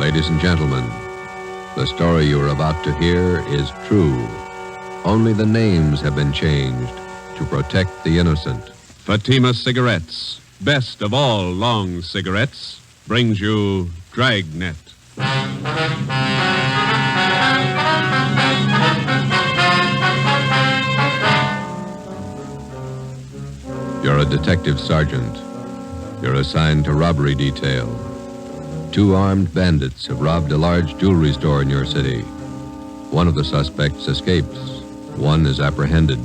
Ladies and gentlemen, the story you are about to hear is true. Only the names have been changed to protect the innocent. Fatima Cigarettes, best of all long cigarettes, brings you Dragnet. You're a detective sergeant. You're assigned to robbery detail. 2 armed bandits have robbed a large jewelry store in your city. One of the suspects escapes. One is apprehended.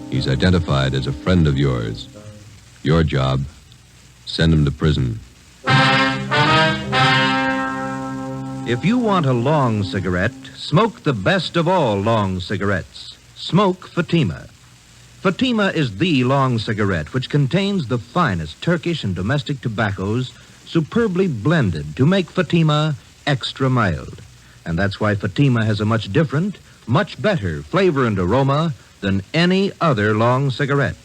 He's identified as a friend of yours. Your job, send him to prison. If you want a long cigarette, smoke the best of all long cigarettes. Smoke Fatima. Fatima is the long cigarette which contains the finest Turkish and domestic tobaccos superbly blended to make Fatima extra mild. And that's why Fatima has a much different, much better flavor and aroma than any other long cigarette.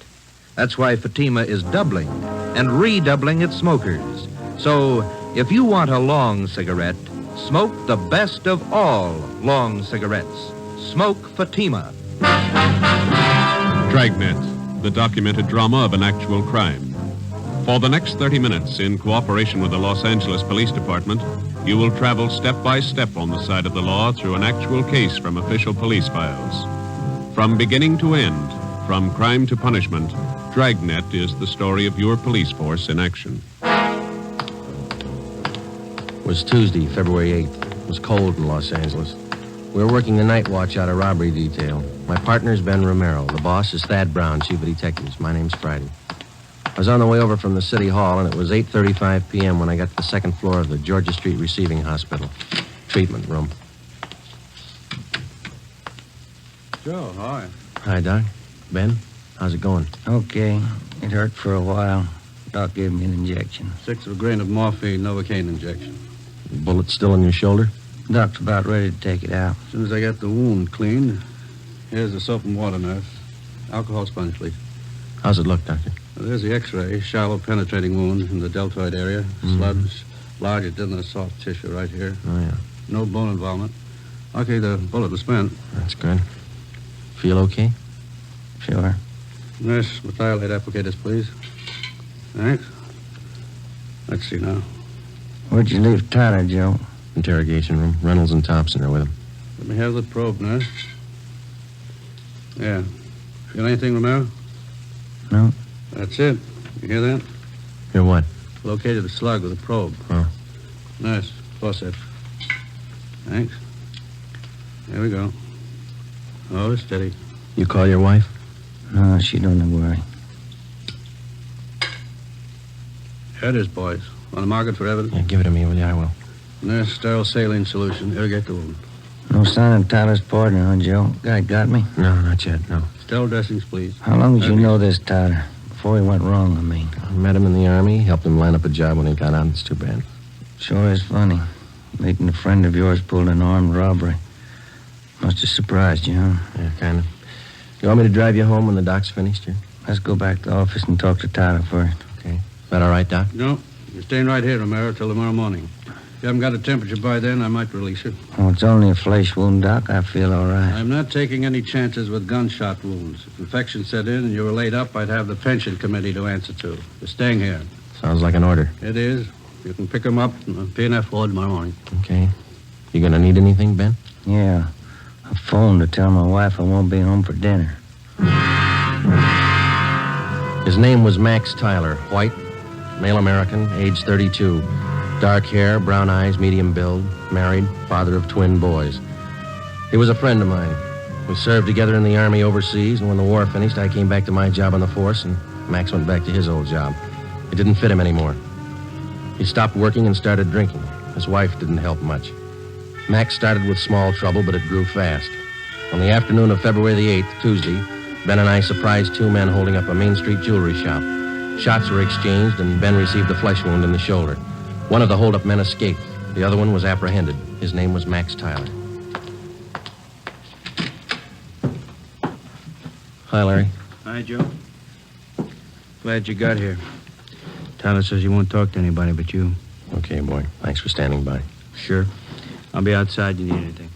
That's why Fatima is doubling and redoubling its smokers. So, if you want a long cigarette, smoke the best of all long cigarettes. Smoke Fatima. Dragnet, the documented drama of an actual crime. For the next 30 minutes, in cooperation with the Los Angeles Police Department, you will travel step by step on the side of the law through an actual case from official police files. From beginning to end, from crime to punishment, Dragnet is the story of your police force in action. It was Tuesday, February 8th. It was cold in Los Angeles. We were working the night watch out of robbery detail. My partner's Ben Romero. The boss is Thad Brown, chief of detectives. My name's Friday. I was on the way over from the city hall, and it was 8:35 p.m. when I got to the second floor of the Georgia Street Receiving Hospital. Treatment room. Joe, hi. Hi, Doc. Ben, how's it going? Okay. It hurt for a while. Doc gave me an injection. 1/6 of a grain of morphine, Novocaine injection. Bullet still in your shoulder? Doc's about ready to take it out. As soon as I get the wound cleaned, here's the soap and water, nurse. Alcohol sponge, please. How's it look, Doctor? Well, there's the x-ray. Shallow penetrating wound in the deltoid area. Sludge, larger than the soft tissue right here. Oh, yeah. No bone involvement. Okay, the bullet was spent. That's good. Feel okay? Sure. Nurse, methylate applicators, please. Thanks. Let's see now. Where'd you leave Tyler, Joe? Interrogation room. Reynolds and Thompson are with him. Let me have the probe, nurse. Yeah. Feel anything, Romero? No. That's it. You hear that? Hear what? Located a slug with a probe. Oh. Nice. Forceps. Thanks. There we go. Oh, steady. You call your wife? No, she don't worry. Here it is, boys. On the market for evidence? Yeah, give it to me, will you? I will. Nurse, sterile saline solution. Irrigate the wound. No sign of Tyler's partner, huh, Joe? Guy got me? No, not yet, no. Sterile dressings, please. How long did you know this Tyler? Before he went wrong, I mean. I met him in the Army, helped him line up a job when he got out. It's too bad. Sure is funny. Meeting a friend of yours pulled an armed robbery. Must have surprised you, huh? Yeah, kind of. You want me to drive you home when the doc's finished here? Let's go back to the office and talk to Tyler first. Okay. Is that all right, Doc? No. You're staying right here, Romero, till tomorrow morning. If you haven't got a temperature by then, I might release you. Oh, it's only a flesh wound, Doc. I feel all right. I'm not taking any chances with gunshot wounds. If infection set in and you were laid up, I'd have the pension committee to answer to. You're staying here. Sounds like an order. It is. You can pick them up in the P&F ward tomorrow morning. Okay. You gonna need anything, Ben? Yeah. I phoned to tell my wife I won't be home for dinner. His name was Max Tyler, white, male American, age 32. Dark hair, brown eyes, medium build, married, father of twin boys. He was a friend of mine. We served together in the Army overseas, and when the war finished, I came back to my job on the force, and Max went back to his old job. It didn't fit him anymore. He stopped working and started drinking. His wife didn't help much. Max started with small trouble, but it grew fast. On the afternoon of February the 8th, Tuesday, Ben and I surprised 2 men holding up a Main Street jewelry shop. Shots were exchanged, and Ben received a flesh wound in the shoulder. One of the hold-up men escaped. The other one was apprehended. His name was Max Tyler. Hi, Larry. Hi, Joe. Glad you got here. Tyler says he won't talk to anybody but you. Okay, boy. Thanks for standing by. Sure. I'll be outside. You need anything?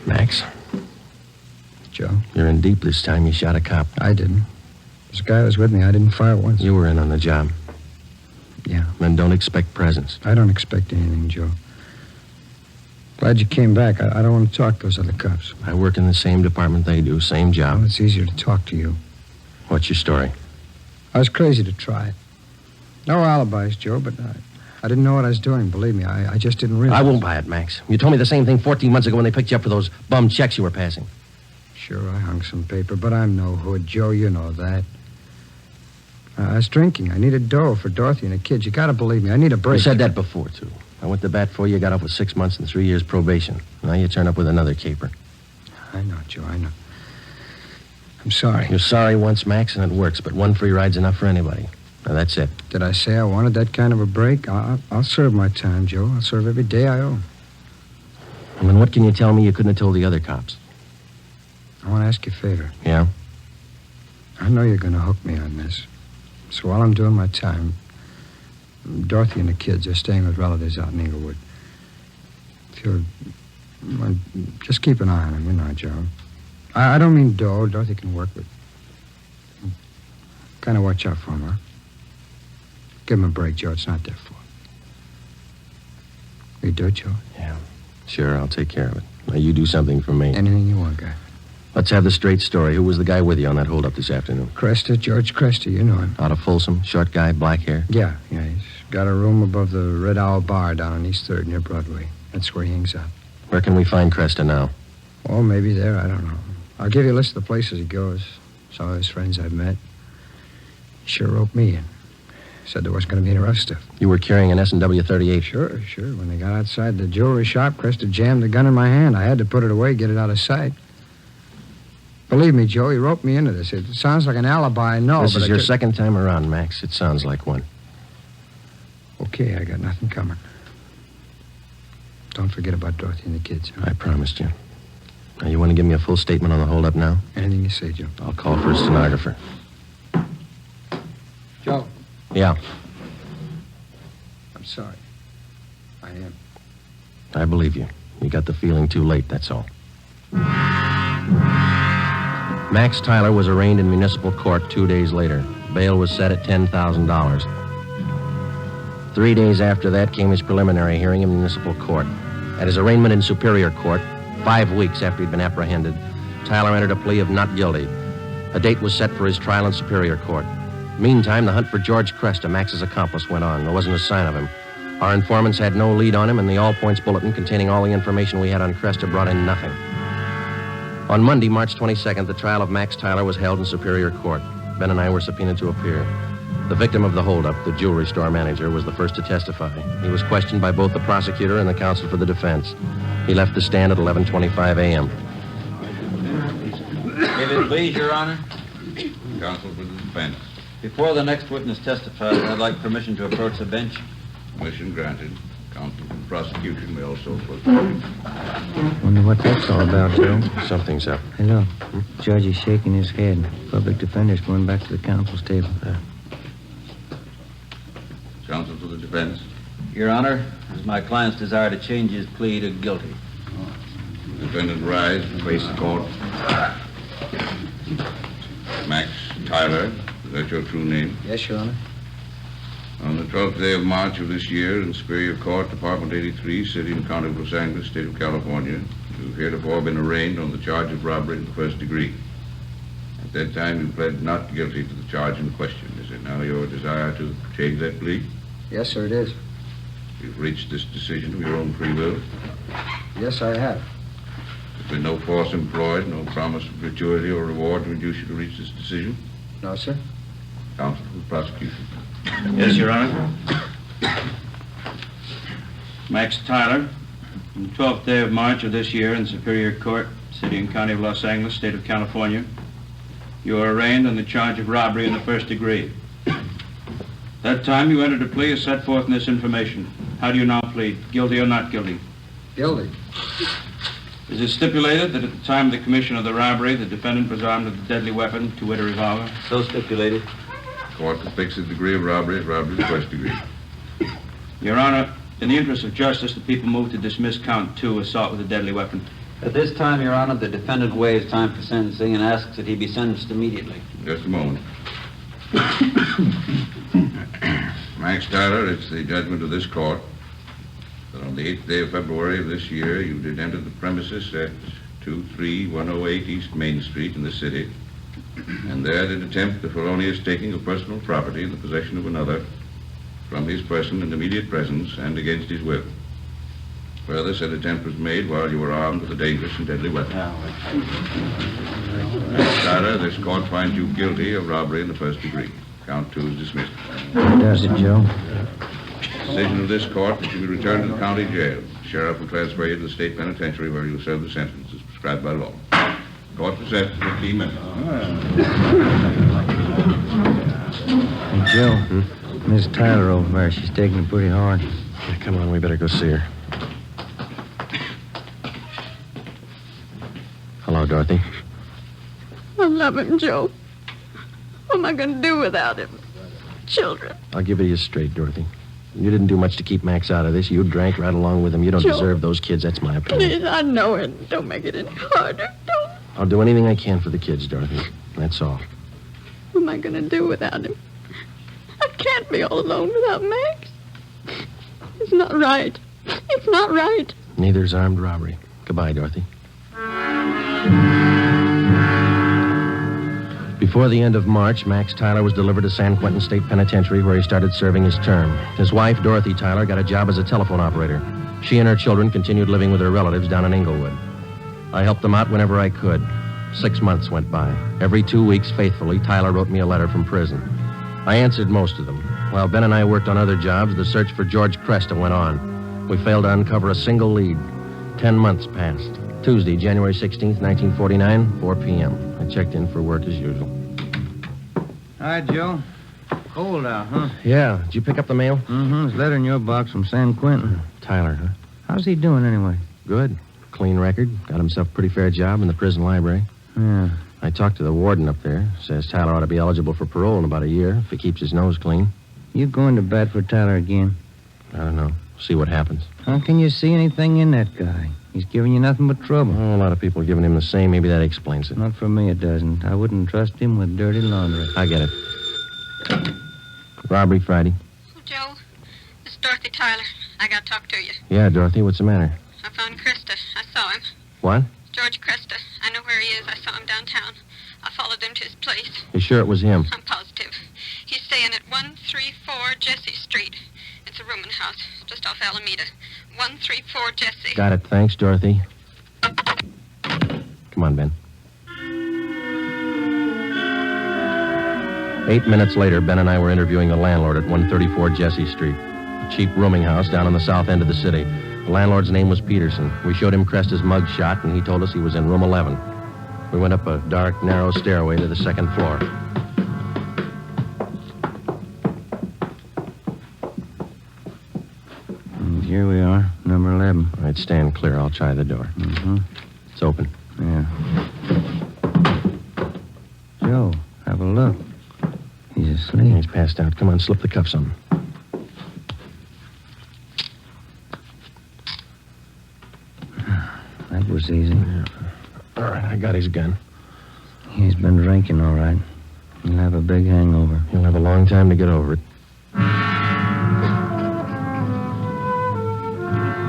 Max, Joe? you're in deep this time. You shot a cop. I didn't. This guy was with me. I didn't fire once. You were in on the job. Yeah. Then don't expect presents. I don't expect anything, Joe. Glad you came back. I don't want to talk to those other cops. I work in the same department they do, same Well, job. it's easier to talk to you. What's your story? I was crazy to try it. No alibis, Joe, but I didn't know what I was doing, believe me. I just didn't realize. I won't buy it, Max. You told me the same thing 14 months ago when they picked you up for those bum checks you were passing. Sure, I hung some paper, but I'm no hood, Joe. You know that. I was drinking. I needed dough for Dorothy and the kids. You gotta believe me. I need a break. You said that before, too. I went to bat for you, got off with 6 months and 3 years probation. Now you turn up with another caper. I know, Joe, I know. I'm sorry. You're sorry once, Max, and it works, but one free ride's enough for anybody. Now, that's it. Did I say I wanted that kind of a break? I'll serve my time, Joe. I'll serve every day I owe. I mean, what can you tell me you couldn't have told the other cops? I want to ask you a favor. Yeah? I know you're going to hook me on this. So while I'm doing my time, Dorothy and the kids are staying with relatives out in Inglewood. If you're... Well, just keep an eye on them, you know, Joe. I don't mean dough. Dorothy can work with... Kind of watch out for them, huh? Give them a break, Joe. It's not their fault. You do it, Joe? Yeah. Sure, I'll take care of it. Now, you do something for me. Anything you want, guy. Let's have the straight story. Who was the guy with you on that holdup this afternoon? Cresta, George Cresta, you know him. Out of Folsom, short guy, black hair? Yeah, he's got a room above the Red Owl Bar down on East 3rd near Broadway. That's where he hangs out. Where can we find Cresta now? Oh, maybe there, I don't know. I'll give you a list of the places he goes. Some of his friends I've met. He sure roped me in. Said there wasn't going to be any rough stuff. You were carrying an S&W 38. Sure. When they got outside the jewelry shop, Cresta jammed the gun in my hand. I had to put it away, get it out of sight. Believe me, Joe, he roped me into this. It sounds like an alibi, I know, This but is your second time around, Max. It sounds like one. Okay, I got nothing coming. Don't forget about Dorothy and the kids. Huh? I promised you. Now, you want to give me a full statement on the holdup now? Anything you say, Joe. I'll call for a stenographer. Joe. Yeah, I'm sorry. I am. I believe you. You got the feeling too late, that's all. Max Tyler was arraigned in municipal court 2 days later. Bail was set at $10,000. 3 days after that came his preliminary hearing in municipal court. At his arraignment in Superior Court, 5 weeks after he'd been apprehended, Tyler entered a plea of not guilty. A date was set for his trial in Superior Court. Meantime, the hunt for George Cresta, Max's accomplice, went on. There wasn't a sign of him. Our informants had no lead on him, and the all-points bulletin containing all the information we had on Cresta brought in nothing. On Monday, March 22nd, the trial of Max Tyler was held in Superior Court. Ben and I were subpoenaed to appear. The victim of the holdup, the jewelry store manager, was the first to testify. He was questioned by both the prosecutor and the counsel for the defense. He left the stand at 11:25 a.m. If it please, Your Honor, Counsel for the defense. before the next witness testifies, I'd like permission to approach the bench. Permission granted. Counsel for the prosecution may also approach. Wonder what that's all about, Joe. Something's up. Hey, look. Judge is shaking his head. Public defender's going back to the counsel's table. Counsel for the defense. Your Honor, it is my client's desire to change his plea to guilty. Defendant rise and face the court. Max Tyler, is that your true name? Yes, Your Honor. On the 12th day of March of this year, in Superior Court, Department 83, City and County of Los Angeles, State of California, you've heretofore been arraigned on the charge of robbery in the first degree. At that time, you pled not guilty to the charge in question. Is it now your desire to change that plea? Yes, sir, it is. You've reached this decision of your own free will. Yes, I have. There's been no force employed, no promise of gratuity or reward to induce you to reach this decision. No, sir. Counsel for the prosecution. Yes, Your Honor. Max Tyler, on the 12th day of March of this year in Superior Court, City and County of Los Angeles, State of California, you are arraigned on the charge of robbery in the first degree. That time you entered a plea as set forth in this information. How do you now plead? Guilty or not guilty? Guilty. Is it stipulated that at the time of the commission of the robbery, the defendant was armed with a deadly weapon, to wit, a revolver? So stipulated. court to fix the degree of robbery as robbery of the first degree. Your Honor, in the interest of justice, the people move to dismiss count 2, assault with a deadly weapon. At this time, Your Honor, the defendant waives time for sentencing and asks that he be sentenced immediately. Just a moment. Max Tyler, it's the judgment of this court that on the 8th day of February of this year, you did enter the premises at 23108 East Main Street in the city, and there did attempt the felonious taking of personal property in the possession of another from his person in immediate presence and against his will. Further, said attempt was made while you were armed with a dangerous and deadly weapon. Max Tyler, this court finds you guilty of robbery in the first degree. Count 2 is dismissed. Does it, Joe? Decision of this court that you be returned to the county jail. The sheriff will transfer you to the state penitentiary where you will serve the sentence as prescribed by law. Court recessed for 15 minutes. Hey, Joe. Miss Tyler over there, she's taking it pretty hard. Yeah, come on, we better go see her. Hello, Dorothy. I love him, Joe. What am I going to do without him? Children. I'll give it to you straight, Dorothy. You didn't do much to keep Max out of this. You drank right along with him. You don't Joe. deserve those kids. That's my opinion. Please, I know it. Don't make it any harder. Don't. I'll do anything I can for the kids, Dorothy. That's all. What am I going to do without him? I can't be all alone without Max. It's not right. It's not right. Neither's armed robbery. Goodbye, Dorothy. Before the end of March, Max Tyler was delivered to San Quentin State Penitentiary, where he started serving his term. His wife, Dorothy Tyler, got a job as a telephone operator. She and her children continued living with her relatives down in Inglewood. I helped them out whenever I could. 6 months went by. Every 2 weeks, faithfully, Tyler wrote me a letter from prison. I answered most of them. While Ben and I worked on other jobs, the search for George Cresta went on. We failed to uncover a single lead. 10 months passed. Tuesday, January 16th, 1949, 4 p.m. I checked in for work as usual. Hi, Joe. Cold out, huh? Yeah. Did you pick up the mail? Mm-hmm. There's a letter in your box from San Quentin. Tyler, huh? How's he doing, anyway? Good. Clean record. Got himself a pretty fair job in the prison library. Yeah. I talked to the warden up there. Says Tyler ought to be eligible for parole in about a year if he keeps his nose clean. You going to bat for Tyler again? I don't know. See what happens. How can you see anything in that guy? He's giving you nothing but trouble. Oh, a lot of people are giving him the same. Maybe that explains it. Not for me, it doesn't. I wouldn't trust him with dirty laundry. I get it. Robbery Friday. Oh, Joe, this is Dorothy Tyler. I got to talk to you. Yeah, Dorothy, what's the matter? I found Cresta. I saw him. What? George Cresta. I know where he is. I saw him downtown. I followed him to his place. You sure it was him? I'm positive. He's staying at 134 Jesse Street. It's a rooming house just off Alameda. 134 Jesse. Got it. Thanks, Dorothy. Come on, Ben. 8 minutes later, Ben and I were interviewing the landlord at 134 Jesse Street, a cheap rooming house down on the south end of the city. The landlord's name was Peterson. We showed him Cresta's mug shot, and he told us he was in room 11. We went up a dark, narrow stairway to the second floor. And here we are, number 11. All right, stand clear. I'll try the door. Mm-hmm. It's open. Yeah. Joe, have a look. He's asleep. He's passed out. Come on, slip the cuffs on him. That was easy. Yeah. All right, I got his gun. He's been drinking, all right. He'll have a big hangover. He'll have a long time to get over it.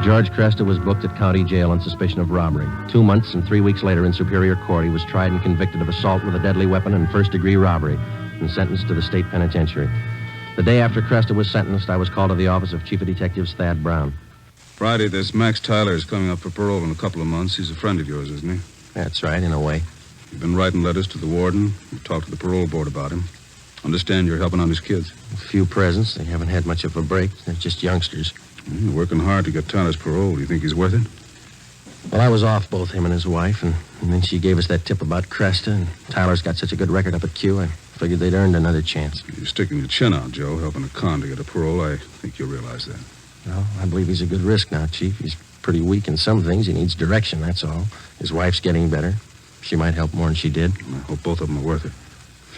George Cresta was booked at county jail on suspicion of robbery. 2 months and 3 weeks later in Superior Court, he was tried and convicted of assault with a deadly weapon and first-degree robbery and sentenced to the state penitentiary. The day after Cresta was sentenced, I was called to the office of Chief of Detectives Thad Brown. Friday, this Max Tyler is coming up for parole in a couple of months. He's a friend of yours, isn't he? That's right, in a way. You've been writing letters to the warden. You've talked to the parole board about him. Understand you're helping out his kids. A few presents. They haven't had much of a break. They're just youngsters. You're working hard to get Tyler's parole. Do you think he's worth it? Well, I was off both him and his wife, and then she gave us that tip about Cresta, and Tyler's got such a good record up at Q, I figured they'd earned another chance. You're sticking your chin out, Joe, helping a con to get a parole. I think you'll realize that. Well, I believe he's a good risk now, Chief. He's pretty weak in some things. He needs direction, that's all. His wife's getting better. She might help more than she did. I hope both of them are worth it.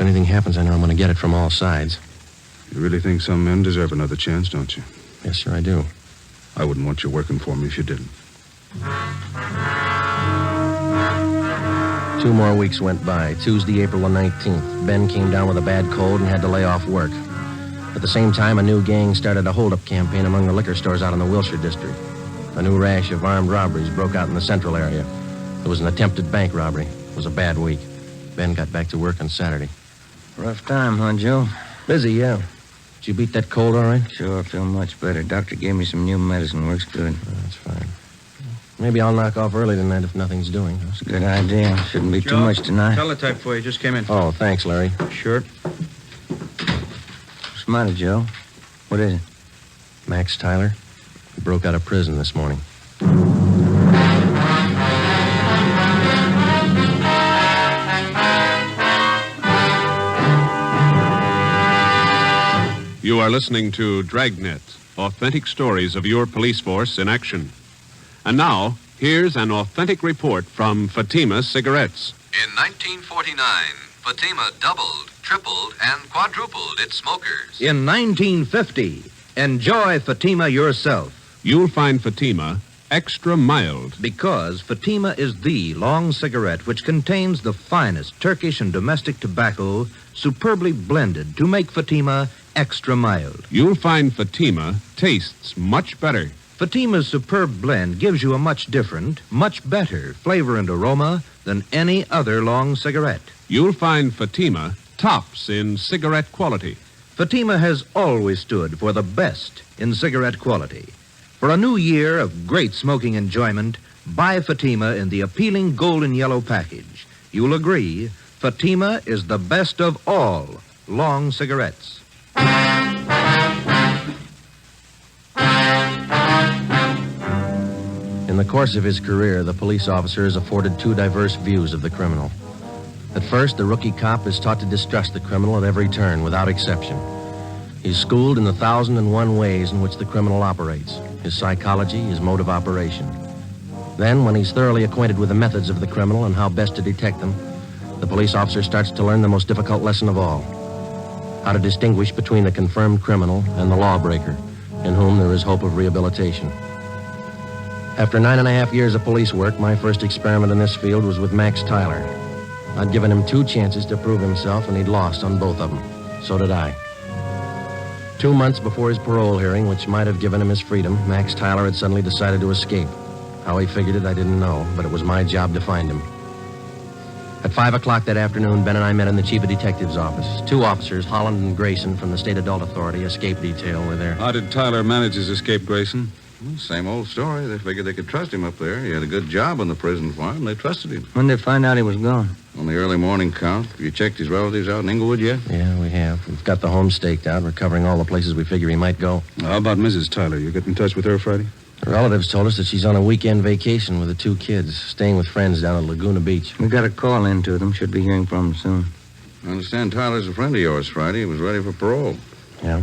If anything happens, I know I'm going to get it from all sides. You really think some men deserve another chance, don't you? Yes, sir, I do. I wouldn't want you working for me if you didn't. 2 more weeks went by. Tuesday, April the 19th. Ben came down with a bad cold and had to lay off work. At the same time, a new gang started a hold-up campaign among the liquor stores out in the Wilshire district. A new rash of armed robberies broke out in the central area. There was an attempted bank robbery. It was a bad week. Ben got back to work on Saturday. Rough time, huh, Joe? Busy, yeah. Did you beat that cold all right? Sure, I feel much better. Doctor gave me some new medicine. Works good. That's fine. Maybe I'll knock off early tonight if nothing's doing. That's a good idea. Shouldn't be too much tonight. Teletype for you. Just came in. Oh, thanks, Larry. Sure. What's the matter, Joe? What is it? Max Tyler. He broke out of prison this morning. You are listening to Dragnet, authentic stories of your police force in action. And now, here's an authentic report from Fatima Cigarettes. In 1949, Fatima doubled, tripled, and quadrupled its smokers. In 1950, enjoy Fatima yourself. You'll find Fatima extra mild. Because Fatima is the long cigarette which contains the finest Turkish and domestic tobacco superbly blended to make Fatima extra mild. You'll find Fatima tastes much better. Fatima's superb blend gives you a much different, much better flavor and aroma than any other long cigarette. You'll find Fatima tops in cigarette quality. Fatima has always stood for the best in cigarette quality. For a new year of great smoking enjoyment, buy Fatima in the appealing golden yellow package. You'll agree, Fatima is the best of all long cigarettes. In the course of his career, the police officer is afforded 2 diverse views of the criminal. At first, the rookie cop is taught to distrust the criminal at every turn, without exception. He's schooled in the 1,001 ways in which the criminal operates, his psychology, his mode of operation. Then, when he's thoroughly acquainted with the methods of the criminal and how best to detect them, the police officer starts to learn the most difficult lesson of all: how to distinguish between the confirmed criminal and the lawbreaker, in whom there is hope of rehabilitation. After 9.5 years of police work, my first experiment in this field was with Max Tyler. I'd given him 2 chances to prove himself, and he'd lost on both of them. So did I. 2 months before his parole hearing, which might have given him his freedom, Max Tyler had suddenly decided to escape. How he figured it, I didn't know, but it was my job to find him. At 5 o'clock that afternoon, Ben and I met in the chief of detective's office. 2 officers, Holland and Grayson, from the State Adult Authority Escape Detail, were there. How did Tyler manage his escape, Grayson? Well, same old story. They figured they could trust him up there. He had a good job on the prison farm. They trusted him. When did they find out he was gone? On the early morning count. Have you checked his relatives out in Inglewood yet? Yeah, we have. We've got the home staked out. We're covering all the places we figure he might go. How about Mrs. Tyler? You get in touch with her Friday? Her relatives told us that she's on a weekend vacation with the 2 kids, staying with friends down at Laguna Beach. We got a call in to them. Should be hearing from them soon. I understand Tyler's a friend of yours, Friday. He was ready for parole. Yeah,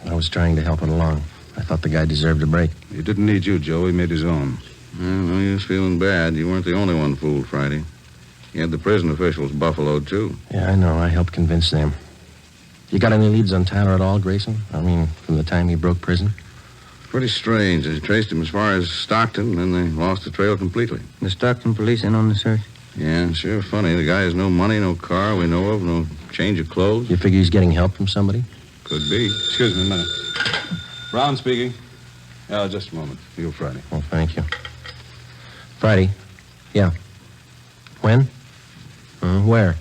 I was trying to help it along. I thought the guy deserved a break. He didn't need you, Joe. He made his own. I know he was feeling bad. You weren't the only one fooled, Friday. He had the prison officials buffaloed, too. Yeah, I know. I helped convince them. You got any leads on Tyler at all, Grayson? I mean, from the time he broke prison? Pretty strange. They traced him as far as Stockton, and then they lost the trail completely. The Stockton police in on the search? Yeah, sure funny. The guy has no money, no car we know of, no change of clothes. You figure he's getting help from somebody? Could be. Excuse me a minute. Brown speaking. Yeah, just a moment. You, Friday. Well, thank you. Friday? Yeah. When? Where?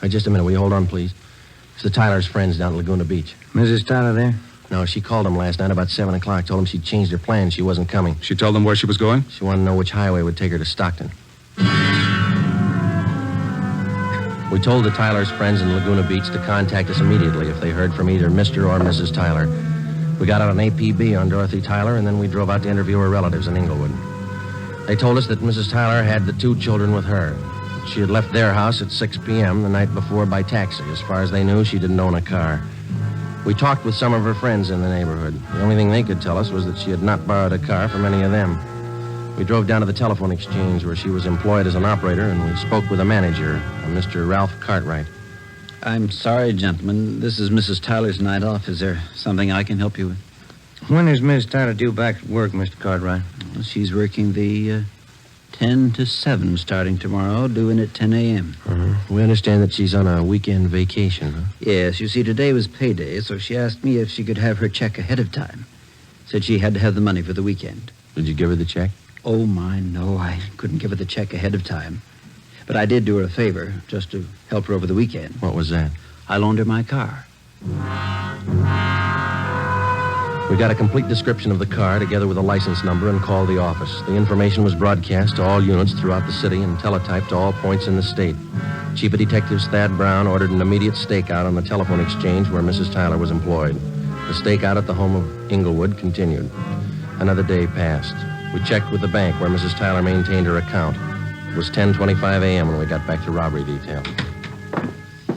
Just a minute. Will you hold on, please? It's the Tyler's friends down at Laguna Beach. Mrs. Tyler there? No, she called him last night about 7 o'clock. Told him she'd changed her plans. She wasn't coming. She told them where she was going? She wanted to know which highway would take her to Stockton. We told the Tyler's friends in Laguna Beach to contact us immediately if they heard from either Mr. or Mrs. Tyler. We got out an APB on Dorothy Tyler, and then we drove out to interview her relatives in Inglewood. They told us that Mrs. Tyler had the 2 children with her. She had left their house at 6 p.m. the night before by taxi. As far as they knew, she didn't own a car. We talked with some of her friends in the neighborhood. The only thing they could tell us was that she had not borrowed a car from any of them. We drove down to the telephone exchange where she was employed as an operator, and we spoke with a manager, a Mr. Ralph Cartwright. I'm sorry, gentlemen. This is Mrs. Tyler's night off. Is there something I can help you with? When is Miss Tyler due back at work, Mr. Cartwright? Well, she's working the 10 to 7 starting tomorrow, due in at 10 a.m. We understand that she's on a weekend vacation, huh? Yes, you see, today was payday, so she asked me if she could have her check ahead of time. Said she had to have the money for the weekend. Did you give her the check? Oh, my, no. I couldn't give her the check ahead of time. But I did do her a favor, just to help her over the weekend. What was that? I loaned her my car. We got a complete description of the car together with a license number and called the office. The information was broadcast to all units throughout the city and teletyped to all points in the state. Chief of Detectives Thad Brown ordered an immediate stakeout on the telephone exchange where Mrs. Tyler was employed. The stakeout at the home of Inglewood continued. Another day passed. We checked with the bank where Mrs. Tyler maintained her account. It was 10:25 a.m. when we got back to robbery detail.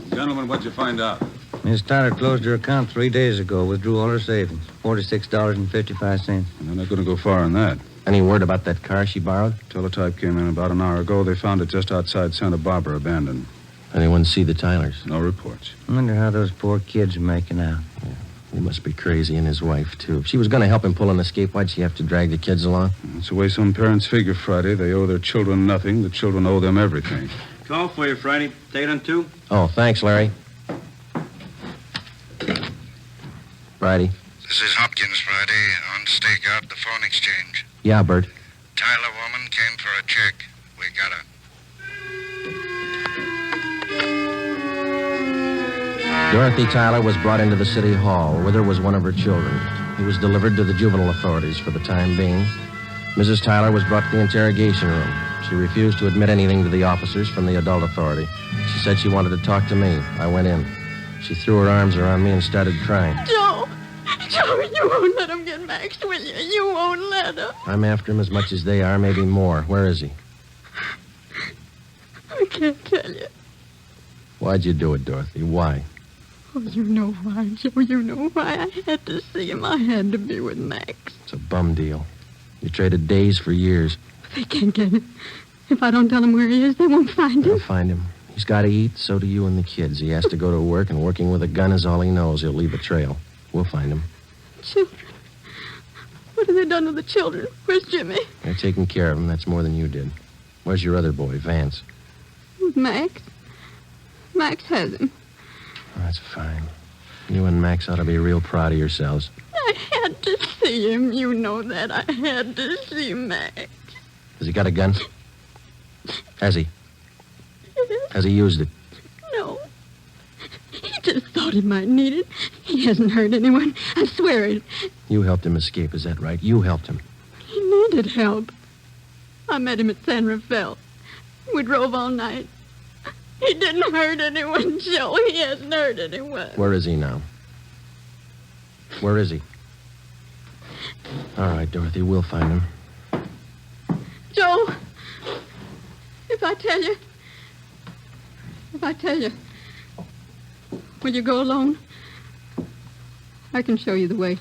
Gentlemen, what'd you find out? Miss Tyler closed her account 3 days ago, withdrew all her savings, $46.55. And they're not going to go far on that. Any word about that car she borrowed? Teletype came in about an hour ago. They found it just outside Santa Barbara, abandoned. Anyone see the Tylers? No reports. I wonder how those poor kids are making out. Yeah. He must be crazy, and his wife, too. If she was going to help him pull an escape, why'd she have to drag the kids along? That's the way some parents figure, Friday. They owe their children nothing. The children owe them everything. Call for you, Friday. Take it on 2. Oh, thanks, Larry. Friday. This is Hopkins, Friday, on stakeout at the phone exchange. Yeah, Bert. Tyler woman came for a check. We got her. Dorothy Tyler was brought into the city hall. With her was one of her children. He was delivered to the juvenile authorities for the time being. Mrs. Tyler was brought to the interrogation room. She refused to admit anything to the officers from the adult authority. She said she wanted to talk to me. I went in. She threw her arms around me and started crying. Joe, you won't let him get Max, will you? You won't let him. I'm after him as much as they are, maybe more. Where is he? I can't tell you. Why'd you do it, Dorothy? Why? Oh, you know why, Joe. You know why. I had to see him. I had to be with Max. It's a bum deal. You traded days for years. They can't get him. If I don't tell them where he is, they won't find him. They'll find him. He's got to eat, so do you and the kids. He has to go to work, and working with a gun is all he knows. He'll leave a trail. We'll find him. Children? What have they done to the children? Where's Jimmy? They're taking care of him. That's more than you did. Where's your other boy, Vance? Max. Max has him. Oh, that's fine. You and Max ought to be real proud of yourselves. I had to see him. You know that. I had to see Max. Has he got a gun? Has he? Yes. Has he used it? No. He just thought he might need it. He hasn't hurt anyone. I swear it. You helped him escape, is that right? You helped him. He needed help. I met him at San Rafael. We drove all night. He didn't hurt anyone, Joe. He hasn't hurt anyone. Where is he now? Where is he? All right, Dorothy, we'll find him. Joe, if I tell you, will you go alone? I can show you the way.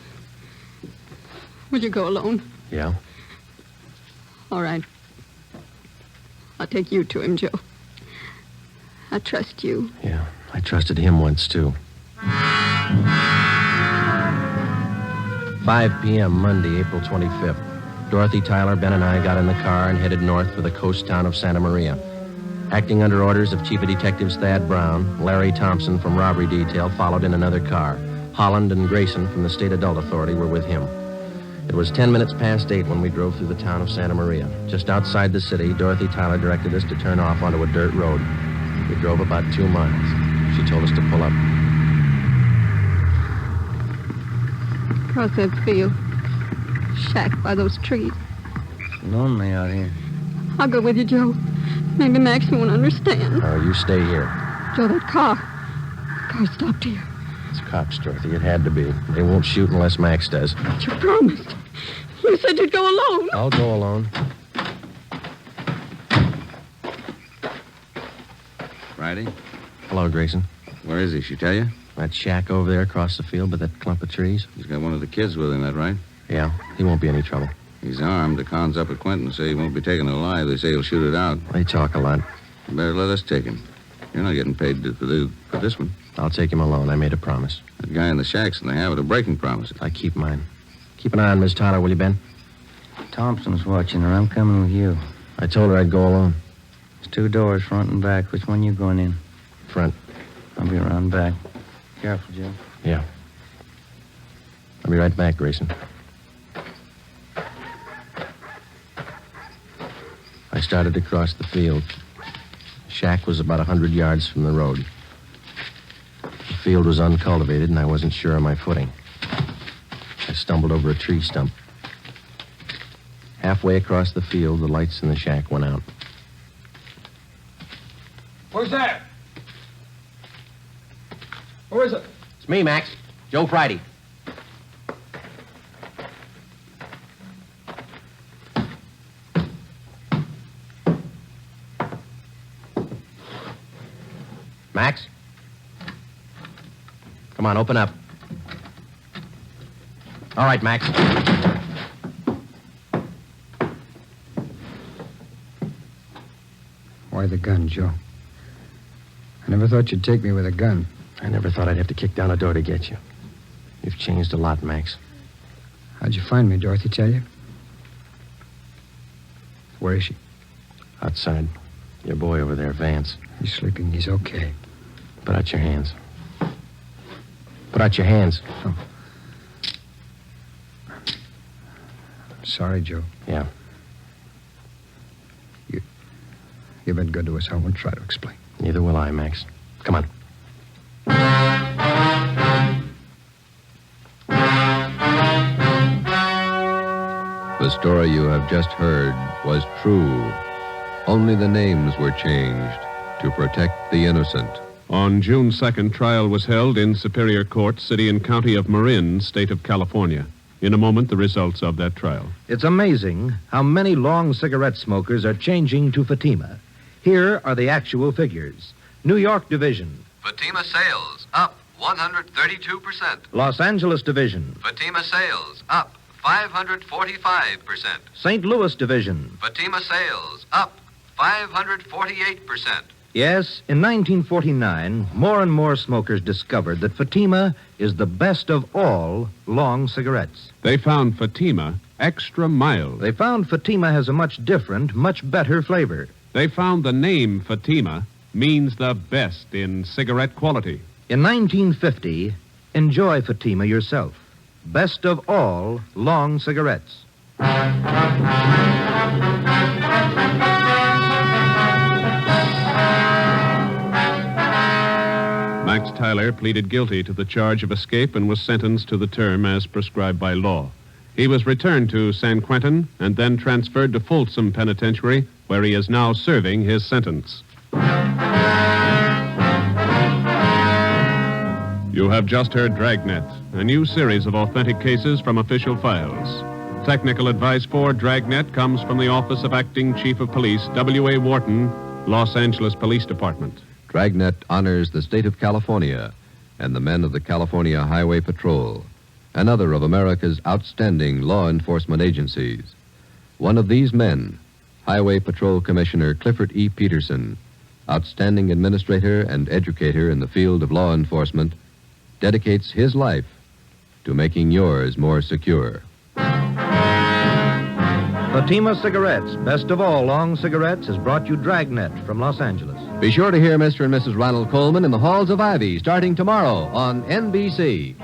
Will you go alone? Yeah? All right. I'll take you to him, Joe. I trust you. Yeah, I trusted him once, too. 5 p.m., Monday, April 25th. Dorothy, Tyler, Ben, and I got in the car and headed north for the coast town of Santa Maria. Acting under orders of Chief of Detectives Thad Brown, Larry Thompson from robbery detail followed in another car. Holland and Grayson from the State Adult Authority were with him. It was 10 minutes past 8 when we drove through the town of Santa Maria. Just outside the city, Dorothy Tyler directed us to turn off onto a dirt road. We drove about 2 miles. She told us to pull up. Across that field. Shack by those trees. Lonely out here. I'll go with you, Joe. Maybe Max won't understand. Oh, you stay here. Joe, that car stopped here. It's cops, Dorothy. It had to be. They won't shoot unless Max does. But you promised. You said you'd go alone. I'll go alone. Friday? Hello, Grayson. Where is he? She tell you? That shack over there across the field by that clump of trees. He's got one of the kids with him, that right? Yeah, he won't be any trouble. He's armed. The cons up at Quentin say he won't be taken alive. They say he'll shoot it out. They talk a lot. You better let us take him. You're not getting paid for this one. I'll take him alone. I made a promise. That guy in the shack's in the habit of breaking promises. I keep mine. Keep an eye on Miss Tyler, will you, Ben? Thompson's watching her. I'm coming with you. I told her I'd go alone. There's 2 doors, front and back. Which one you going in? Front. I'll be around back. Careful, Joe. Yeah. I'll be right back, Grayson. I started to cross the field. The shack was about 100 yards from the road. The field was uncultivated, and I wasn't sure of my footing. I stumbled over a tree stump. Halfway across the field, the lights in the shack went out. Who's that? Who is it? It's me, Max. Joe Friday. Max? Come on, open up. All right, Max. Why the gun, Joe? I never thought you'd take me with a gun. I never thought I'd have to kick down a door to get you. You've changed a lot, Max. How'd you find me, Dorothy tell you? Where is she? Outside. Your boy over there, Vance. He's sleeping. He's okay. Put out your hands. Put out your hands. Oh. I'm sorry, Joe. Yeah. You've been good to us. I won't try to explain. Neither will I, Max. Come on. The story you have just heard was true. Only the names were changed to protect the innocent. On June 2nd, trial was held in Superior Court, City and County of Marin, State of California. In a moment, the results of that trial. It's amazing how many long cigarette smokers are changing to Fatima. Here are the actual figures. New York Division. Fatima sales up 132%. Los Angeles Division. Fatima sales up 545%. St. Louis Division. Fatima sales up 548%. Yes, in 1949, more and more smokers discovered that Fatima is the best of all long cigarettes. They found Fatima extra mild. They found Fatima has a much different, much better flavor. They found the name Fatima means the best in cigarette quality. In 1950, enjoy Fatima yourself. Best of all long cigarettes. Max Tyler pleaded guilty to the charge of escape and was sentenced to the term as prescribed by law. He was returned to San Quentin and then transferred to Folsom Penitentiary, where he is now serving his sentence. You have just heard Dragnet, a new series of authentic cases from official files. Technical advice for Dragnet comes from the Office of Acting Chief of Police, W.A. Wharton, Los Angeles Police Department. Dragnet honors the state of California and the men of the California Highway Patrol, another of America's outstanding law enforcement agencies. One of these men, Highway Patrol Commissioner Clifford E. Peterson, outstanding administrator and educator in the field of law enforcement, dedicates his life to making yours more secure. Fatima Cigarettes, best of all long cigarettes, has brought you Dragnet from Los Angeles. Be sure to hear Mr. and Mrs. Ronald Coleman in the Halls of Ivy starting tomorrow on NBC.